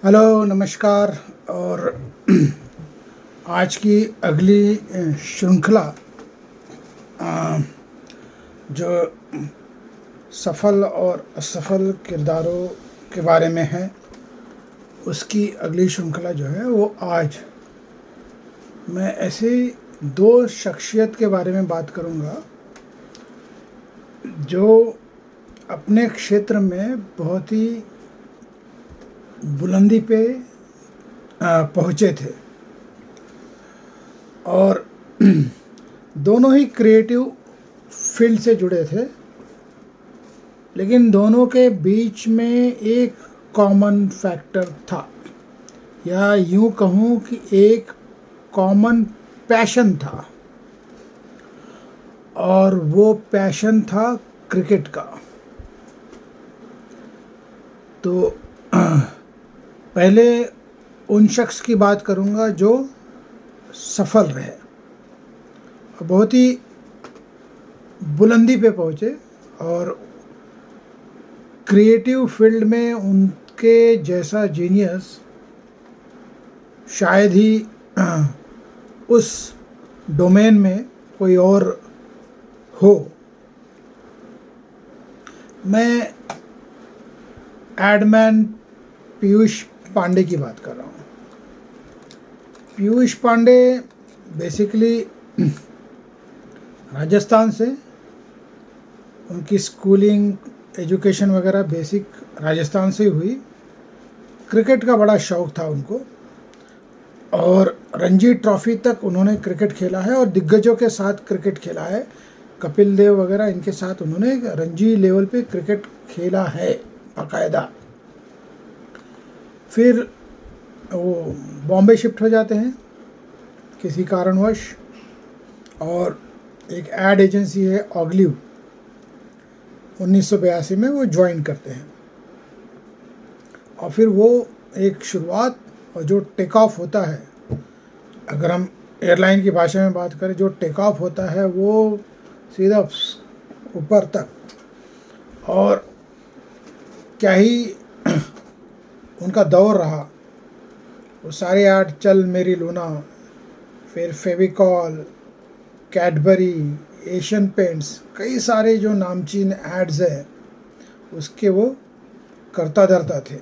Hello, नमस्कार। और आज की अगली श्रृंखला जो सफल और असफल किरदारों के बारे में है, उसकी अगली श्रृंखला जो है वो आज मैं ऐसे दो शख्सियत के बारे में बात करूँगा जो अपने क्षेत्र में बहुत ही बुलंदी पे पहुँचे थे और दोनों ही क्रिएटिव फील्ड से जुड़े थे, लेकिन दोनों के बीच में एक कॉमन फैक्टर था, या यूं कहूँ कि एक कॉमन पैशन था, और वो पैशन था क्रिकेट का। तो पहले उन शख्स की बात करूंगा जो सफल रहे और बहुत ही बुलंदी पे पहुंचे, और क्रिएटिव फील्ड में उनके जैसा जीनियस शायद ही उस डोमेन में कोई और हो। मैं एडमैन पीयूष पांडे की बात कर रहा हूँ। पीयूष पांडे बेसिकली राजस्थान से, उनकी स्कूलिंग एजुकेशन वगैरह बेसिक राजस्थान से ही हुई। क्रिकेट का बड़ा शौक़ था उनको और रणजी ट्रॉफी तक उन्होंने क्रिकेट खेला है और दिग्गजों के साथ क्रिकेट खेला है। कपिल देव वगैरह इनके साथ उन्होंने रणजी लेवल पे क्रिकेट खेला है बाकायदा। फिर वो बॉम्बे शिफ्ट हो जाते हैं किसी कारणवश, और एक एड एजेंसी है ऑगलिव, 1982 में वो ज्वाइन करते हैं। और फिर वो एक शुरुआत और जो टेक ऑफ होता है, अगर हम एयरलाइन की भाषा में बात करें, जो टेक ऑफ होता है वो सीधा ऊपर तक। और क्या ही उनका दौर रहा, वो सारे ऐड, चल मेरी लूना, फिर फेविकॉल, कैडबरी, एशियन पेंट्स, कई सारे जो नामचीन एड्स हैं उसके वो करता धरता थे।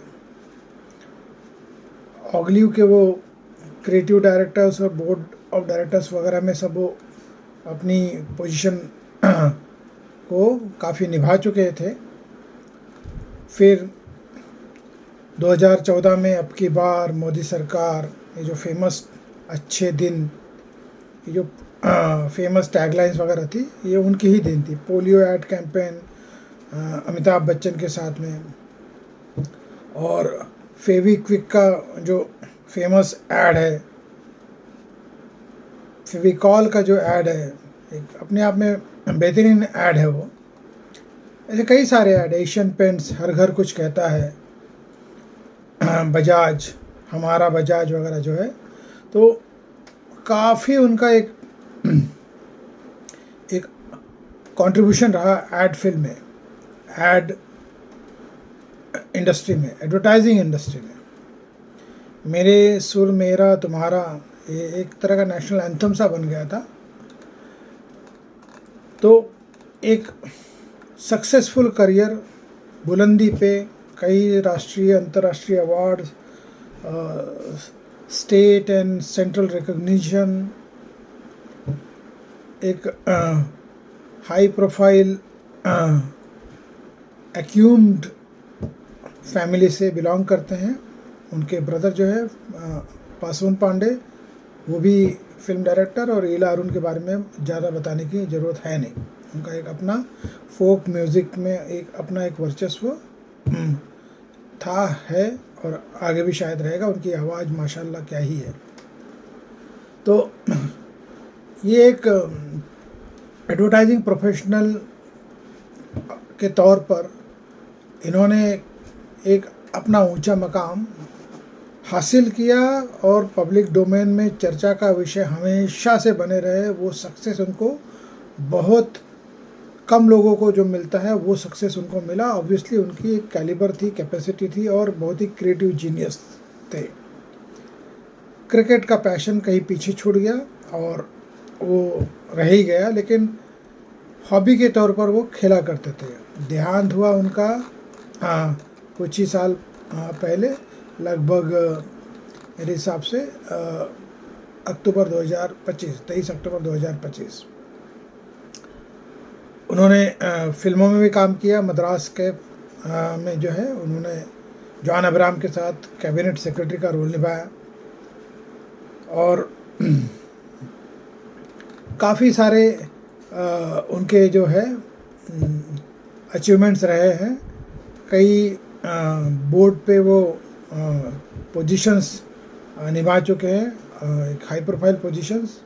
ऑगलिव के वो क्रिएटिव डायरेक्टर्स और बोर्ड ऑफ डायरेक्टर्स वगैरह में सब वो अपनी पोजीशन को काफ़ी निभा चुके थे। फिर 2014 में अब की बार मोदी सरकार, ये जो फेमस अच्छे दिन, ये जो फेमस टैगलाइंस वगैरह थी, ये उनकी ही देन थी। Polio add campaign Amitabh Bachchan के साथ में, और फेविक्विक का जो फेमस ऐड है, फेविकॉल का जो ऐड है, एक अपने आप में बेहतरीन ऐड है वो। ऐसे कई सारे ऐड, एशियन पेंट्स, हर घर कुछ कहता है, बजाज, हमारा बजाज वगैरह जो है, तो काफ़ी उनका एक कंट्रीब्यूशन रहा ऐड फिल्म में, ऐड इंडस्ट्री में, एडवर्टाइजिंग इंडस्ट्री में। मेरे सुर मेरा तुम्हारा, ये एक तरह का नेशनल एंथम सा बन गया था। तो एक सक्सेसफुल करियर, बुलंदी पे, कई राष्ट्रीय अंतर्राष्ट्रीय award, state and central recognition, एक हाई प्रोफाइल एक्यूम्ड फैमिली से बिलोंग करते हैं। उनके ब्रदर जो है पासवान पांडे, वो भी फिल्म डायरेक्टर, और ईला अरुण के बारे में ज़्यादा बताने की ज़रूरत है नहीं। उनका एक अपना फोक म्यूज़िक में एक अपना एक वर्चस्व था, है, और आगे भी शायद रहेगा। उनकी आवाज़ माशाल्लाह क्या ही है। तो ये एक एडवर्टाइजिंग प्रोफेशनल के तौर पर इन्होंने एक अपना ऊंचा मकाम हासिल किया, और पब्लिक डोमेन में चर्चा का विषय हमेशा से बने रहे। वो सक्सेस उनको बहुत कम लोगों को जो मिलता है वो सक्सेस उनको मिला। ऑब्वियसली उनकी एक कैलिबर थी, कैपेसिटी थी, और बहुत ही क्रिएटिव जीनियस थे। क्रिकेट का पैशन कहीं पीछे छूट गया और वो रह ही गया, लेकिन हॉबी के तौर पर वो खेला करते थे। देहांत हुआ उनका कुछ ही साल पहले, लगभग मेरे हिसाब से अक्टूबर 2025, 23 अक्टूबर 2025। उन्होंने फिल्मों में भी काम किया। मद्रास के में जो है उन्होंने जॉन अब्राहम के साथ कैबिनेट सेक्रेटरी का रोल निभाया और काफ़ी सारे उनके जो है अचीवमेंट्स रहे हैं। कई बोर्ड पे वो पोजीशंस निभा चुके हैं, एक हाई प्रोफाइल पोजीशंस।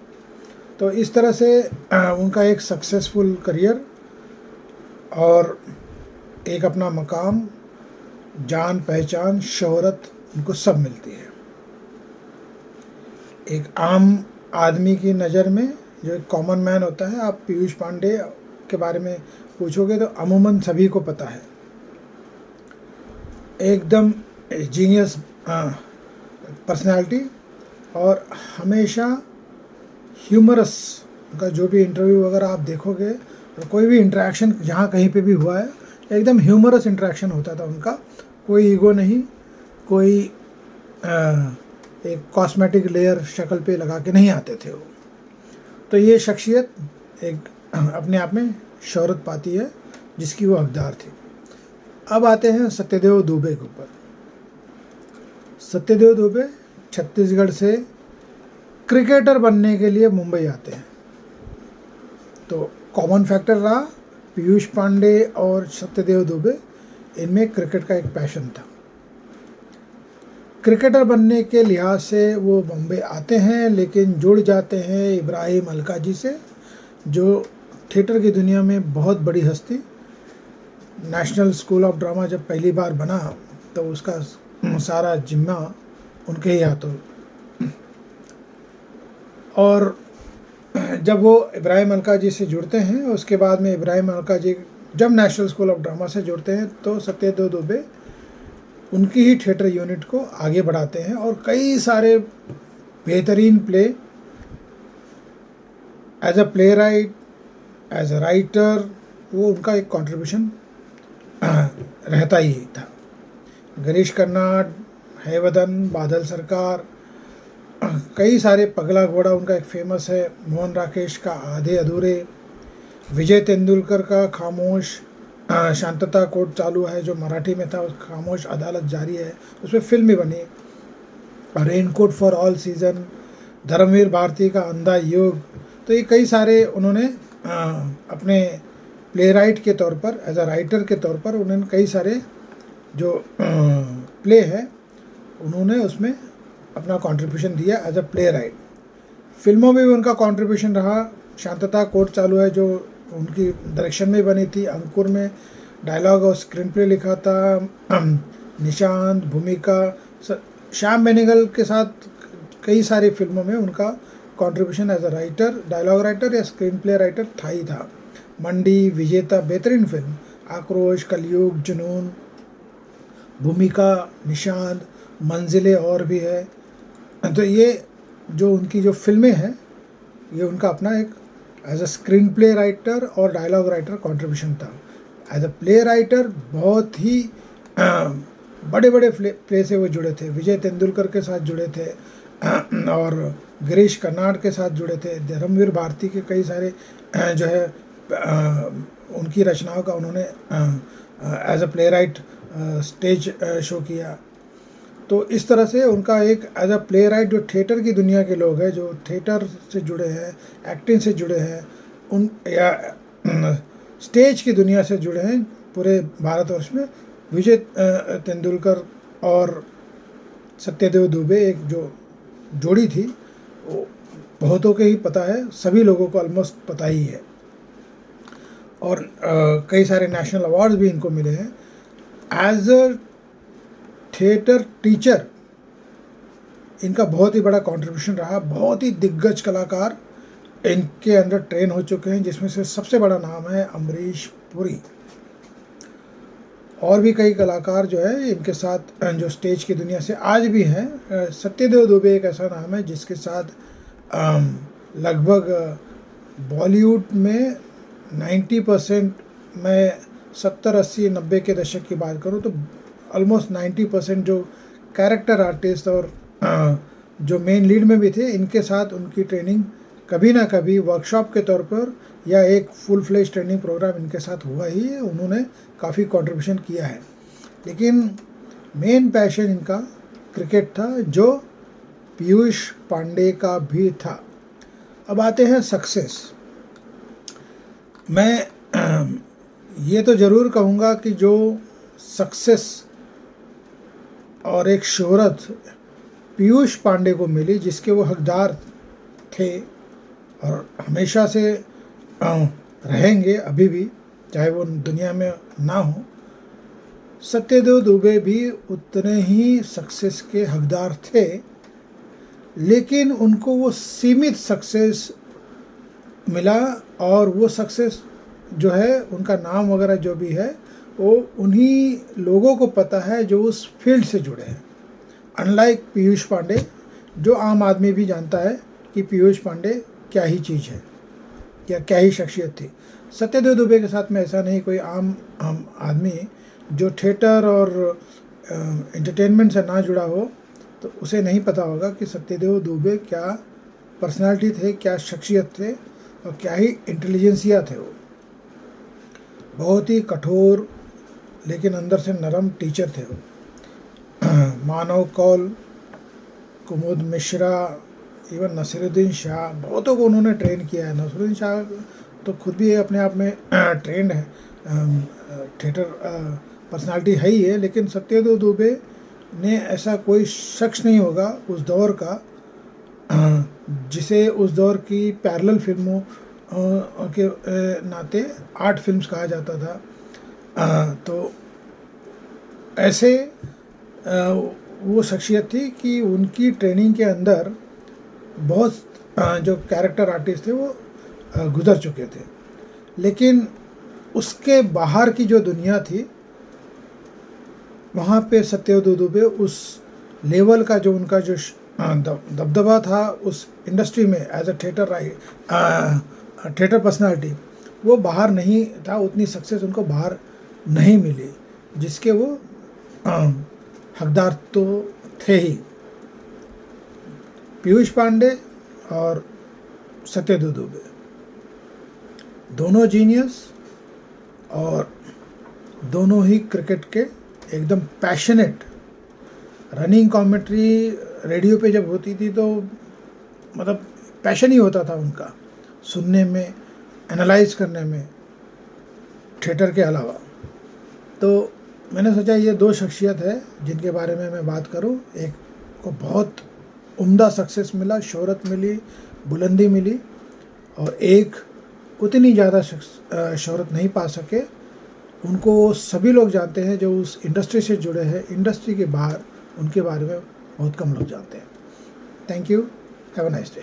तो इस तरह से उनका एक सक्सेसफुल करियर और एक अपना मकाम, जान पहचान, शोहरत उनको सब मिलती है। एक आम आदमी की नज़र में जो एक कॉमन मैन होता है, आप पीयूष पांडे के बारे में पूछोगे तो अमूमन सभी को पता है। एकदम जीनियस पर्सनालिटी और हमेशा ह्यूमरस। उनका जो भी इंटरव्यू अगर आप देखोगे और कोई भी इंटरेक्शन जहाँ कहीं पे भी हुआ है, एकदम ह्यूमरस इंटरेक्शन होता था उनका। कोई ईगो नहीं, कोई एक कॉस्मेटिक लेयर शक्ल पे लगा के नहीं आते थे वो। तो ये शख्सियत एक अपने आप में शोहरत पाती है जिसकी वो हकदार थी। अब आते हैं सत्यदेव दुबे के ऊपर। सत्यदेव दुबे छत्तीसगढ़ से क्रिकेटर बनने के लिए मुंबई आते हैं। तो कॉमन फैक्टर रहा पीयूष पांडे और सत्यदेव दुबे, इनमें क्रिकेट का एक पैशन था। क्रिकेटर बनने के लिहाज से वो मुंबई आते हैं, लेकिन जुड़ जाते हैं इब्राहिम अलकाजी से, जो थिएटर की दुनिया में बहुत बड़ी हस्ती। नेशनल स्कूल ऑफ ड्रामा जब पहली बार बना तो उसका सारा जिम्मा उनके ही हाथों। और जब वो इब्राहिम अलकाजी से जुड़ते हैं, उसके बाद में इब्राहिम अलकाजी जब नेशनल स्कूल ऑफ ड्रामा से जुड़ते हैं तो सत्यदेव दुबे उनकी ही थिएटर यूनिट को आगे बढ़ाते हैं और कई सारे बेहतरीन play as a playwright, as a writer, वो उनका एक कंट्रीब्यूशन रहता ही था। गिरीश कर्नाड, हैवदन, बादल सरकार, कई सारे, पगला घोड़ा उनका एक फेमस है, मोहन राकेश का आधे अधूरे, विजय तेंदुलकर का खामोश, शांतता कोर्ट चालू है जो मराठी में था, खामोश अदालत जारी है, उसमें फिल्म भी बनी, raincoat for all season, Dharamvir Bharati का अंधा युग। तो ये कई सारे उन्होंने अपने प्ले राइट के तौर पर, एज अ राइटर के तौर पर उन्होंने कई सारे जो प्ले है उन्होंने उसमें अपना कंट्रीब्यूशन दिया एज अ प्ले राइट। फिल्मों में भी उनका कंट्रीब्यूशन रहा। शांतता कोर्ट चालू है जो उनकी डायरेक्शन में बनी थी, अंकुर में डायलॉग और स्क्रीन प्ले लिखा था, निशांत, भूमिका, श्याम बेनेगल के साथ कई सारी फिल्मों में उनका contribution as a writer, dialogue writer या स्क्रीन प्ले राइटर था ही था। मंडी, विजेता बेहतरीन फिल्म, आक्रोश, कलयुग, जुनून, भूमिका, निशांत, मंजिलें और भी है। तो ये जो उनकी जो फिल्में हैं, ये उनका अपना एक as a screenplay writer और डायलॉग राइटर कंट्रीब्यूशन था। एज अ प्ले राइटर बहुत ही बड़े बड़े प्ले से वो जुड़े थे। विजय तेंदुलकर के साथ जुड़े थे और गिरीश कर्नाड के साथ जुड़े थे। धर्मवीर भारती के कई सारे जो है उनकी रचनाओं का उन्होंने as a playwright stage show किया। तो इस तरह से उनका एक एज अ प्ले राइट, जो थिएटर की दुनिया के लोग हैं, जो थिएटर से जुड़े हैं, एक्टिंग से जुड़े हैं, उन या स्टेज की दुनिया से जुड़े हैं पूरे भारतवर्ष में, विजय तेंदुलकर और सत्यदेव दुबे एक जो जोड़ी थी वो बहुतों के ही पता है, सभी लोगों को ऑलमोस्ट पता ही है। और कई सारे नेशनल अवार्ड्स भी इनको मिले हैं। एज अ थिएटर टीचर इनका बहुत ही बड़ा कंट्रीब्यूशन रहा। बहुत ही दिग्गज कलाकार इनके अंदर ट्रेन हो चुके हैं, जिसमें से सबसे बड़ा नाम है अमरीश पुरी। और भी कई कलाकार जो है इनके साथ जो स्टेज की दुनिया से आज भी हैं। सत्यदेव दुबे एक ऐसा नाम है जिसके साथ लगभग बॉलीवुड में 90%, मैं 70, 80, 90 के दशक की बात करूं तो ऑलमोस्ट 90% जो कैरेक्टर आर्टिस्ट और जो मेन लीड में भी थे, इनके साथ उनकी ट्रेनिंग कभी ना कभी वर्कशॉप के तौर पर या एक फुल फ्लेज ट्रेनिंग प्रोग्राम इनके साथ हुआ ही है। उन्होंने काफ़ी कंट्रीब्यूशन किया है, लेकिन मेन पैशन इनका क्रिकेट था, जो पीयूष पांडे का भी था। अब आते हैं सक्सेस। मैं ये तो ज़रूर कहूँगा कि जो सक्सेस और एक शोहरत पीयूष पांडे को मिली, जिसके वो हकदार थे और हमेशा से रहेंगे अभी भी, चाहे वो दुनिया में ना हो, सत्यदेव दुबे भी उतने ही सक्सेस के हकदार थे, लेकिन उनको वो सीमित सक्सेस मिला। और वो सक्सेस जो है, उनका नाम वगैरह जो भी है, वो उन्हीं लोगों को पता है जो उस फील्ड से जुड़े हैं। अनलाइक पीयूष पांडे, जो आम आदमी भी जानता है कि पीयूष पांडे क्या ही चीज़ है या क्या ही शख्सियत थी। सत्यदेव दुबे के साथ में ऐसा नहीं, कोई आम आदमी जो थिएटर और एंटरटेनमेंट से ना जुड़ा हो तो उसे नहीं पता होगा कि सत्यदेव दुबे क्या पर्सनालिटी थे, क्या शख्सियत थे और क्या ही इंटेलिजेंसिया थे। वो बहुत ही कठोर लेकिन अंदर से नरम टीचर थे। वो मानव कौल, कुमुद मिश्रा, इवन नसीरुद्दीन शाह, बहुतों को उन्होंने ट्रेन किया है। नसीरुद्दीन शाह तो खुद भी अपने आप में ट्रेंड है, थिएटर पर्सनालिटी है ही है, लेकिन सत्यदेव दुबे ने ऐसा कोई शख्स नहीं होगा उस दौर का जिसे उस दौर की पैरेलल फिल्मों के नाते आर्ट फिल्म्स कहा जाता था। तो ऐसे वो शख्सियत थी कि उनकी ट्रेनिंग के अंदर बहुत जो कैरेक्टर आर्टिस्ट थे वो गुजर चुके थे, लेकिन उसके बाहर की जो दुनिया थी वहाँ पे सत्यदेव दुबे उस लेवल का जो उनका जो दबदबा था उस इंडस्ट्री में एज अ थिएटर पर्सनालिटी, वो बाहर नहीं था। उतनी सक्सेस उनको बाहर नहीं मिली जिसके वो हकदार तो थे ही। पीयूष पांडे और सत्यदेव दुबे दोनों जीनियस और दोनों ही क्रिकेट के एकदम पैशनेट। रनिंग कमेंट्री रेडियो पे जब होती थी तो मतलब पैशन ही होता था उनका, सुनने में, एनालाइज करने में, थिएटर के अलावा। तो मैंने सोचा ये दो शख्सियत है जिनके बारे में मैं बात करूं। एक को बहुत उम्दा सक्सेस मिला, शोहरत मिली, बुलंदी मिली, और एक उतनी ज़्यादा शोहरत नहीं पा सके। उनको सभी लोग जानते हैं जो उस इंडस्ट्री से जुड़े हैं, इंडस्ट्री के बाहर उनके बारे में बहुत कम लोग जानते हैं। Thank you, have a nice day.